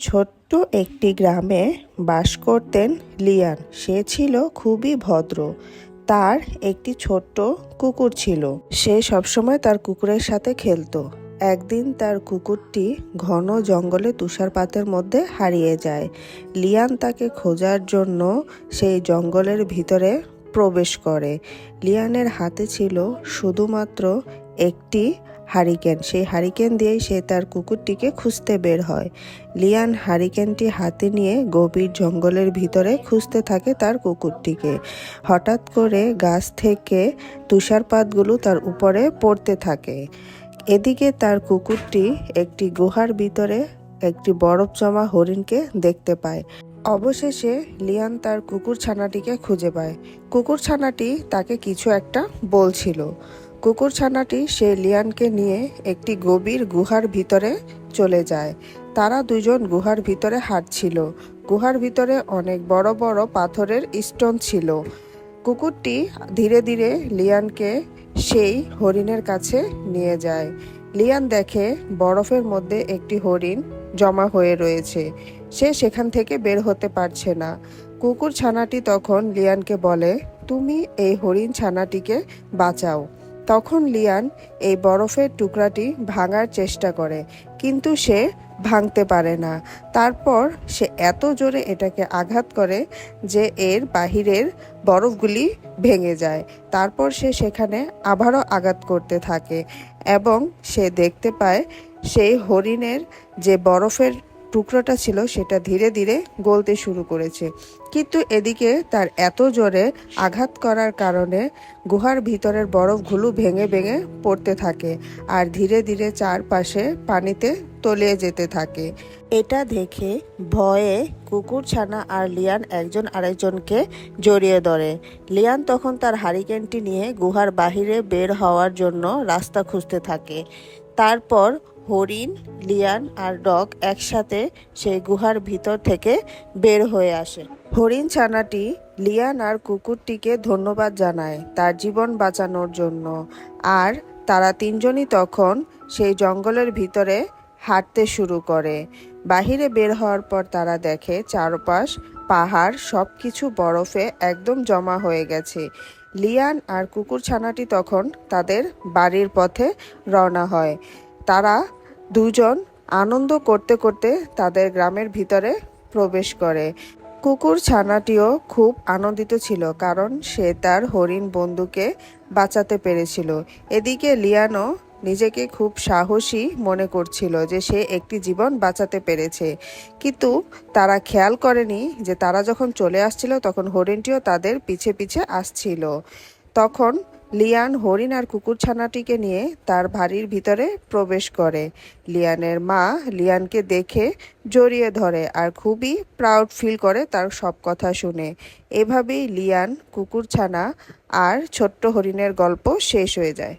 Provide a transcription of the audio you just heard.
ছোট্ট একটি গ্রামে বাস করতেন লিয়ান। সে ছিল খুবই ভদ্র। তার একটি ছোট্ট কুকুর ছিল। সে সবসময় তার কুকুরের সাথে খেলতো। একদিন তার কুকুরটি ঘন জঙ্গলে তুষারপাতের মধ্যে হারিয়ে যায়। লিয়ান তাকে খোঁজার জন্য সেই জঙ্গলের ভিতরে প্রবেশ করে। লিয়ানের হাতে ছিল শুধুমাত্র একটি হারিকেন। সেই হারিকেন দিয়েই সে তার কুকুরটিকে খুঁজতে বের হয়। লিয়ান হারিকেনটি হাতে নিয়ে গভীর জঙ্গলের ভিতরে খুঁজতে থাকে তার কুকুরটিকে। হঠাৎ করে গাছ থেকে তুষারপাতগুলো তার উপরে পড়তে থাকে। এদিকে তার কুকুরটি একটি গুহার ভিতরে একটি বরফ জমা হরিণকে দেখতে পায়। অবশেষে লিয়ান তার কুকুর ছানাটিকে খুঁজে পায়। কুকুর ছানাটি তাকে কিছু একটা বলছিল। কুকুর ছানাটি সে লিয়ানকে নিয়ে একটি গভীর গুহার ভিতরে চলে যায়। তারা দুজন গুহার ভিতরে হাঁটছিল। গুহার ভিতরে অনেক বড় বড় পাথরের স্টোন ছিল। কুকুরটি ধীরে ধীরে লিয়ানকে সেই হরিণের কাছে নিয়ে যায়। লিয়ান দেখে বরফের মধ্যে একটি হরিণ জমা হয়ে রয়েছে। সে সেখান থেকে বের হতে পারছে না। কুকুর ছানাটি তখন লিয়ানকে বলে, তুমি এই হরিণ ছানাটিকে বাঁচাও। তখন লিয়ান এই বরফের টুকরাটি ভাঙার চেষ্টা করে, কিন্তু সে ভাঙতে পারে না। তারপর সে এত জোরে এটাকে আঘাত করে যে এর বাহিরের বরফগুলি ভেঙে যায়। তারপর সে সেখানে আবারও আঘাত করতে থাকে এবং সে দেখতে পায় সেই হরিণের যে বরফের টুকরোটা ছিল সেটা ধীরে ধীরে গলতে শুরু করেছে। কিন্তু এদিকে তার এত জোরে আঘাত করার কারণে গুহার ভিতরের বরফগুলো ভেঙে ভেঙে পড়তে থাকে আর ধীরে ধীরে চারপাশে পানিতে তলিয়ে যেতে থাকে। এটা দেখে ভয়ে কুকুর ছানা আর লিয়ান একজন আরেকজনকে জড়িয়ে ধরে। লিয়ান তখন তার হারিকেনটি নিয়ে গুহার বাহিরে বের হওয়ার জন্য রাস্তা খুঁজতে থাকে। তারপর হরিণ, লিয়ান আর ডগ একসাথে সেই গুহার ভিতর থেকে বের হয়ে আসে। হরিণ ছানাটি লিয়ান আর কুকুরটিকে ধন্যবাদ জানায় তার জীবন বাঁচানোর জন্য। আর তারা তিনজনই তখন সেই জঙ্গলের ভিতরে হাঁটতে শুরু করে। বাহিরে বের হওয়ার পর তারা দেখে চারপাশ পাহাড় সবকিছু বরফে একদম জমা হয়ে গেছে। লিয়ান আর কুকুর ছানাটি তখন তাদের বাড়ির পথে রওনা হয়। তারা দুজন আনন্দ করতে করতে তাদের গ্রামের ভিতরে প্রবেশ করে। কুকুর ছানাটিও খুব আনন্দিত ছিল, কারণ সে তার হরিণ বন্ধুকে বাঁচাতে পেরেছিল। এদিকে লিয়ানও নিজেকে খুব সাহসী মনে করছিল যে সে একটি জীবন বাঁচাতে পেরেছে। কিন্তু তারা খেয়াল করেনি যে তারা যখন চলে আসছিল তখন হরিণটিও তাদের পিছে পিছে আসছিল। তখন লিয়ান হরিণ আর কুকুর ছানাটিকে নিয়ে তার বাড়ির ভিতরে প্রবেশ করে। লিয়ানের মা লিয়ানকে দেখে জড়িয়ে ধরে আর খুবই প্রাউড ফিল করে তার সব কথা শুনে। এভাবেই লিয়ান, কুকুর ছানা আর ছোট্ট হরিণের গল্প শেষ হয়ে যায়।